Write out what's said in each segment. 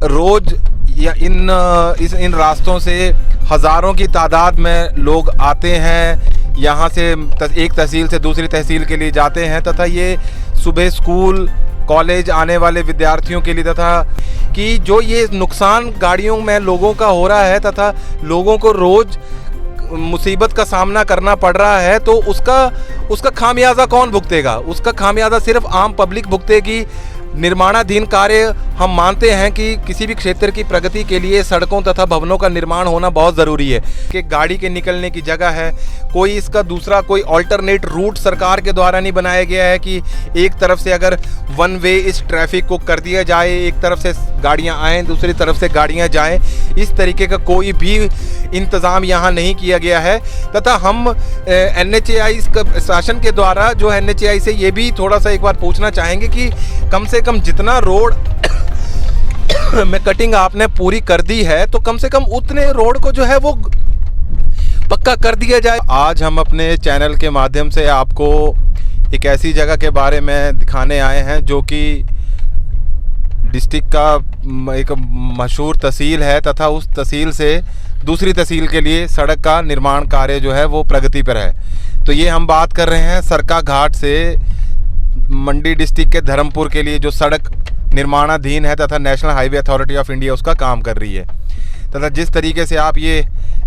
रोज या इन रास्तों से हज़ारों की तादाद में लोग आते हैं, यहाँ से एक तहसील से दूसरी तहसील के लिए जाते हैं तथा ये सुबह स्कूल कॉलेज आने वाले विद्यार्थियों के लिए तथा कि जो ये नुकसान गाड़ियों में लोगों का हो रहा है तथा लोगों को रोज़ मुसीबत का सामना करना पड़ रहा है, तो उसका खामियाजा कौन भुगतेगा? उसका खामियाजा सिर्फ आम पब्लिक भुगतेगी। निर्माणाधीन कार्य हम मानते हैं कि किसी भी क्षेत्र की प्रगति के लिए सड़कों तथा भवनों का निर्माण होना बहुत ज़रूरी है कि गाड़ी के निकलने की जगह है, कोई इसका दूसरा कोई अल्टरनेट रूट सरकार के द्वारा नहीं बनाया गया है कि एक तरफ से अगर वन वे इस ट्रैफिक को कर दिया जाए, एक तरफ से गाड़ियां आएँ दूसरी तरफ से गाड़ियां जाएं, इस तरीके का कोई भी इंतज़ाम यहाँ नहीं किया गया है। तथा हम NHAI शासन के द्वारा जो NHAI से ये भी थोड़ा सा एक बार पूछना चाहेंगे कि कम से कम जितना रोड में कटिंग आपने पूरी कर दी है तो कम से कम उतने रोड को जो है वो पक्का कर दिया जाए। आज हम अपने चैनल के माध्यम से आपको एक ऐसी जगह के बारे में दिखाने आए हैं जो कि डिस्ट्रिक्ट का एक मशहूर तहसील है तथा उस तहसील से दूसरी तहसील के लिए सड़क का निर्माण कार्य जो है वो प्रगति पर है। तो ये हम बात कर रहे हैं सरका घाट से मंडी डिस्ट्रिक्ट के धर्मपुर के लिए जो सड़क निर्माणाधीन है तथा national highway authority of India उसका काम कर रही है। तथा जिस तरीके से आप ये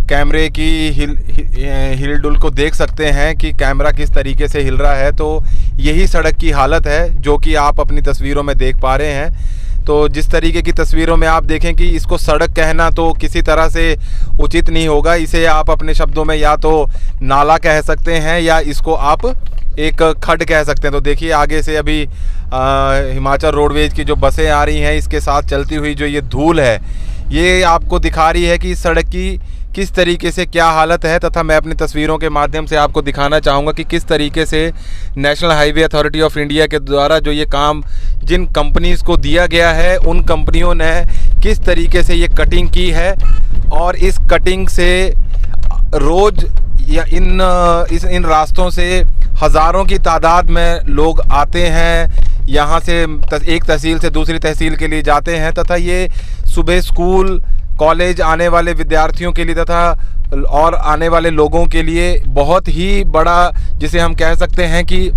कैमरे की हिल डुल को देख सकते हैं कि कैमरा किस तरीके से हिल रहा है, तो यही सड़क की हालत है जो कि आप अपनी तस्वीरों में देख पा रहे हैं। तो जिस तरीके की तस्वीरों में आप देखें कि इसको सड़क कहना तो किसी तरह से उचित नहीं होगा, इसे आप अपने शब्दों में या तो नाला कह सकते हैं या इसको आप एक खड्ड कह सकते हैं। तो देखिए आगे से अभी हिमाचल रोडवेज की जो बसें आ रही हैं, इसके साथ चलती हुई जो ये धूल है ये आपको दिखा रही है कि इस सड़क की किस तरीके से क्या हालत है। तथा मैं अपनी तस्वीरों के माध्यम से आपको दिखाना चाहूँगा कि किस तरीके से national highway authority of India के द्वारा जो ये काम जिन कंपनीज़ को दिया गया है उन कंपनियों ने किस तरीके से ये कटिंग की है और इस कटिंग से रोज़ या इन रास्तों से हज़ारों की तादाद में लोग आते हैं, यहाँ से एक तहसील से दूसरी तहसील के लिए जाते हैं तथा ये सुबह स्कूल कॉलेज आने वाले विद्यार्थियों के लिए तथा और आने वाले लोगों के लिए बहुत ही बड़ा, जिसे हम कह सकते हैं कि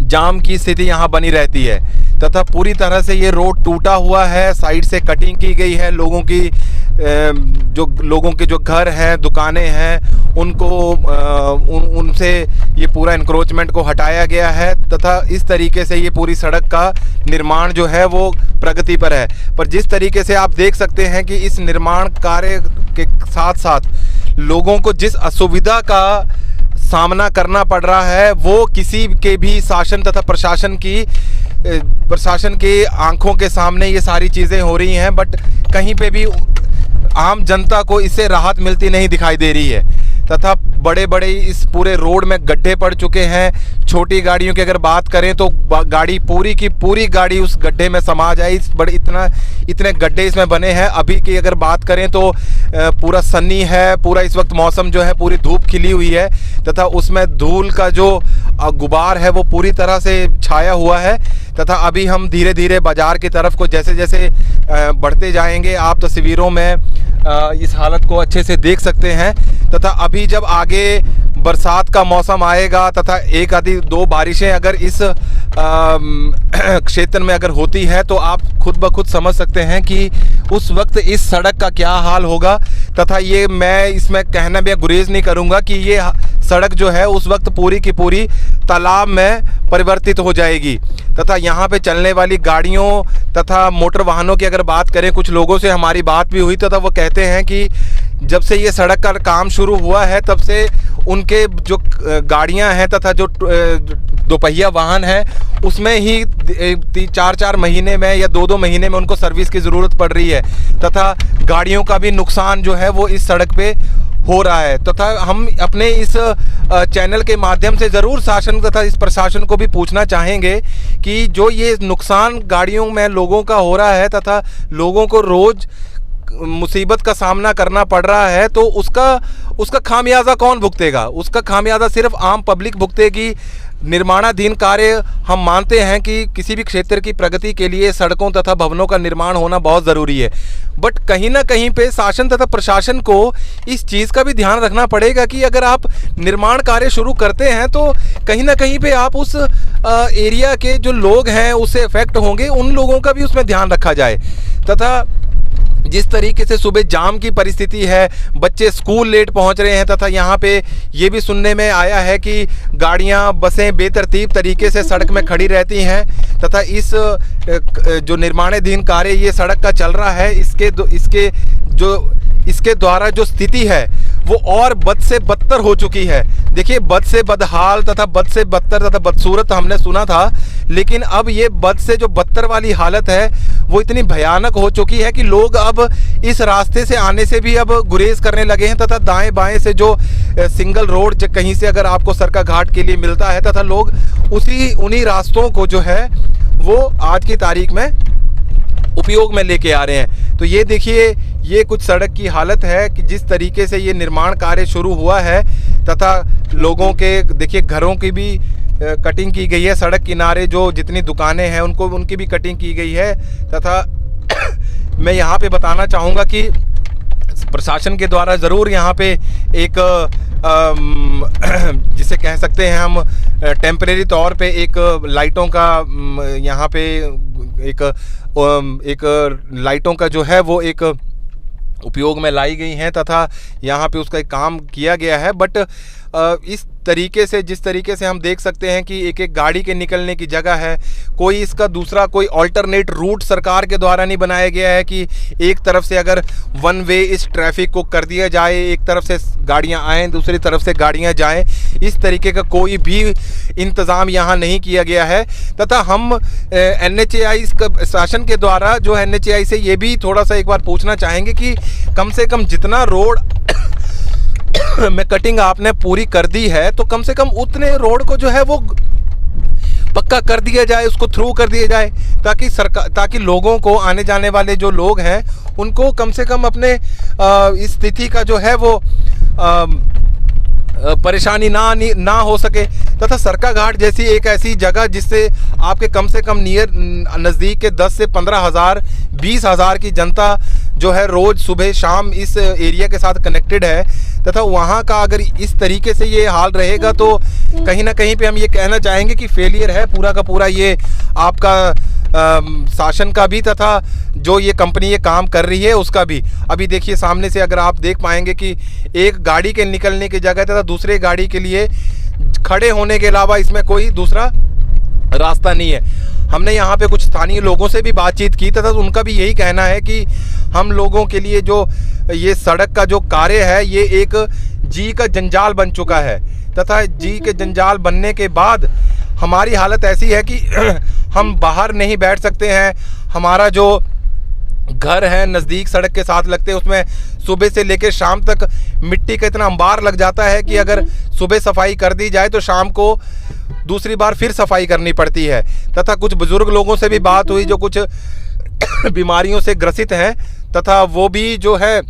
जाम की स्थिति यहाँ बनी रहती है। तथा पूरी तरह से ये रोड टूटा हुआ है, साइड से कटिंग की गई है, लोगों के जो घर हैं दुकानें हैं उनको उनसे ये पूरा इंक्रोचमेंट को हटाया गया है तथा इस तरीके से ये पूरी सड़क का निर्माण जो है वो प्रगति पर है। पर जिस तरीके से आप देख सकते हैं कि इस निर्माण कार्य के साथ साथ लोगों को जिस असुविधा का सामना करना पड़ रहा है वो किसी के भी शासन तथा प्रशासन की आंखों के सामने ये सारी चीज़ें हो रही हैं, बट कहीं पे भी आम जनता को इससे राहत मिलती नहीं दिखाई दे रही है। तथा बड़े बड़े इस पूरे रोड में गड्ढे पड़ चुके हैं। छोटी गाड़ियों की अगर बात करें तो गाड़ी पूरी की पूरी गाड़ी उस गड्ढे में समा जाए, इतने गड्ढे इसमें बने हैं। अभी की अगर बात करें तो पूरा सन्नी है, पूरा इस वक्त मौसम जो है पूरी धूप खिली हुई है तथा उसमें धूल का जो गुबार है वो पूरी तरह से छाया हुआ है। तथा अभी हम धीरे धीरे बाज़ार की तरफ को जैसे जैसे बढ़ते जाएंगे आप तस्वीरों में इस हालत को अच्छे से देख सकते हैं। तथा अभी जब आगे बरसात का मौसम आएगा तथा एक आधी दो बारिशें अगर इस क्षेत्र में अगर होती है तो आप खुद ब खुद समझ सकते हैं कि उस वक्त इस सड़क का क्या हाल होगा। तथा ये मैं इसमें कहना भी गुरेज नहीं करूँगा कि ये सड़क जो है उस वक्त पूरी की पूरी तालाब में परिवर्तित हो जाएगी। तथा यहाँ पे चलने वाली गाड़ियों तथा मोटर वाहनों की अगर बात करें, कुछ लोगों से हमारी बात भी हुई तथा वो कहते हैं कि जब से ये सड़क का काम शुरू हुआ है तब से उनके जो गाड़ियाँ हैं तथा जो दोपहिया वाहन है उसमें ही 4-4 महीने में या 2-2 महीने में उनको सर्विस की ज़रूरत पड़ रही है। तथा गाड़ियों का भी नुकसान जो है वो इस सड़क पे हो रहा है। तथा हम अपने इस चैनल के माध्यम से ज़रूर शासन तथा इस प्रशासन को भी पूछना चाहेंगे कि जो ये नुकसान गाड़ियों में लोगों का हो रहा है तथा लोगों को रोज़ मुसीबत का सामना करना पड़ रहा है, तो उसका खामियाजा कौन भुगतेगा? उसका खामियाजा सिर्फ आम पब्लिक भुगतेगी। निर्माणाधीन कार्य हम मानते हैं कि किसी भी क्षेत्र की प्रगति के लिए सड़कों तथा भवनों का निर्माण होना बहुत ज़रूरी है, बट कहीं ना कहीं पे शासन तथा प्रशासन को इस चीज़ का भी ध्यान रखना पड़ेगा कि अगर आप निर्माण कार्य शुरू करते हैं तो कहीं ना कहीं पे आप उस एरिया के जो लोग हैं उससे इफेक्ट होंगे, उन लोगों का भी उसमें ध्यान रखा जाए। तथा जिस तरीके से सुबह जाम की परिस्थिति है, बच्चे स्कूल लेट पहुंच रहे हैं, तथा यहाँ पे ये भी सुनने में आया है कि गाड़ियाँ बसें बेतरतीब तरीके से सड़क में खड़ी रहती हैं, तथा इस जो निर्माणाधीन कार्य ये सड़क का चल रहा है इसके द्वारा जो स्थिति है वो और बद से बदतर हो चुकी है। देखिए, बद से बदहाल तथा बद से बदतर तथा बदसूरत हमने सुना था, लेकिन अब ये बद से जो बदतर वाली हालत है वो इतनी भयानक हो चुकी है कि लोग अब इस रास्ते से आने से भी अब गुरेज करने लगे हैं, तथा दाएं बाएं से जो सिंगल रोड कहीं से अगर आपको सरका घाट के लिए मिलता है, तथा लोग उन्हीं रास्तों को जो है वो आज की तारीख में उपयोग में लेके आ रहे हैं। तो ये देखिए, ये कुछ सड़क की हालत है कि जिस तरीके से ये निर्माण कार्य शुरू हुआ है, तथा लोगों के देखिए घरों की भी कटिंग की गई है, सड़क किनारे जो जितनी दुकानें हैं उनकी भी कटिंग की गई है। तथा मैं यहाँ पे बताना चाहूँगा कि प्रशासन के द्वारा ज़रूर यहाँ पे एक जिसे कह सकते हैं हम टेम्परेरी तौर पे एक लाइटों का यहाँ पे एक लाइटों का जो है वो एक उपयोग में लाई गई हैं, तथा यहाँ पे उसका एक काम किया गया है। बट इस तरीके से जिस तरीके से हम देख सकते हैं कि एक एक गाड़ी के निकलने की जगह है, कोई इसका दूसरा कोई ऑल्टरनेट रूट सरकार के द्वारा नहीं बनाया गया है कि एक तरफ से अगर वन वे इस ट्रैफिक को कर दिया जाए, एक तरफ से गाड़ियां आएँ दूसरी तरफ से गाड़ियां जाएं, इस तरीके का कोई भी इंतज़ाम यहाँ नहीं किया गया है। तथा हम NHAI शासन के द्वारा जो NHAI से ये भी थोड़ा सा एक बार पूछना चाहेंगे कि कम से कम जितना रोड में कटिंग आपने पूरी कर दी है, तो कम से कम उतने रोड को जो है वो पक्का कर दिया जाए, उसको थ्रू कर दिया जाए, ताकि लोगों को, आने जाने वाले जो लोग हैं उनको कम से कम अपने इस स्थिति का जो है वो परेशानी ना हो सके। तथा सरका घाट जैसी एक ऐसी जगह जिससे आपके कम से कम नज़दीक के 10 से 15,000 20,000 की जनता जो है रोज़ सुबह शाम इस एरिया के साथ कनेक्टेड है, तथा वहाँ का अगर इस तरीके से ये हाल रहेगा तो कहीं ना कहीं पे हम ये कहना चाहेंगे कि फेलियर है पूरा का पूरा ये आपका शासन का भी, तथा जो ये कंपनी ये काम कर रही है उसका भी। अभी देखिए सामने से अगर आप देख पाएंगे कि एक गाड़ी के निकलने की जगह तथा दूसरे गाड़ी के लिए खड़े होने के अलावा इसमें कोई दूसरा रास्ता नहीं है। हमने यहाँ पे कुछ स्थानीय लोगों से भी बातचीत की, तथा उनका भी यही कहना है कि हम लोगों के लिए जो ये सड़क का जो कार्य है ये एक जी का जंजाल बन चुका है, तथा जी के जंजाल बनने के बाद हमारी हालत ऐसी है कि हम बाहर नहीं बैठ सकते हैं। हमारा जो घर है नज़दीक सड़क के साथ लगते हैं, उसमें सुबह से लेकर शाम तक मिट्टी का इतना अंबार लग जाता है कि अगर सुबह सफाई कर दी जाए तो शाम को दूसरी बार फिर सफाई करनी पड़ती है। तथा कुछ बुजुर्ग लोगों से भी बात हुई जो कुछ बीमारियों से ग्रसित हैं, तथा वो भी जो है